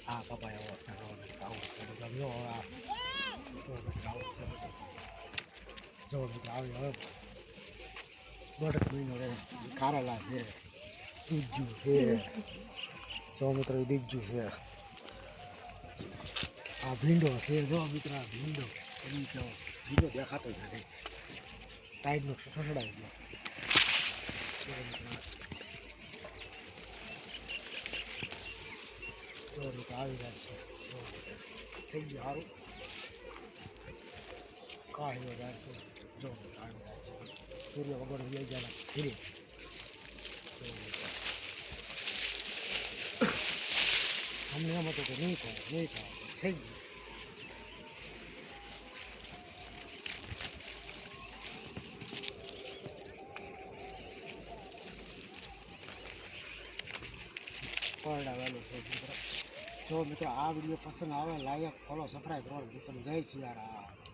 આ કપાય એવો સારો આવું છે બધા જો આ આવું છે બધું જો મિત્રો આવી હવે દોઢ મહિનો રહે કારેલા છે દીજું છે જો મિત્રો દીજું છે આ ભીંડો છે જો મિત્રો આ ભીંડો ભીંડો દેખાતો જ નથી ટાઈડનો સસડાઈ ગયો જો મિત્રો આવી જાય છે થઈ ગયું સારું કાઢ્યો જાય છે જો આવી જાય છે સૂર્ય વગર લઈ જાય ધીરે અમને એમ હતું કે નહીં થાય થઈ ગયું પરડાવેલું છે મિત્રો જો મિત્રો આ વિડીયો પસંદ આવે લાયક ફોલો સબસ્ક્રાઈબ કરો મિત્રો જય સિયારામ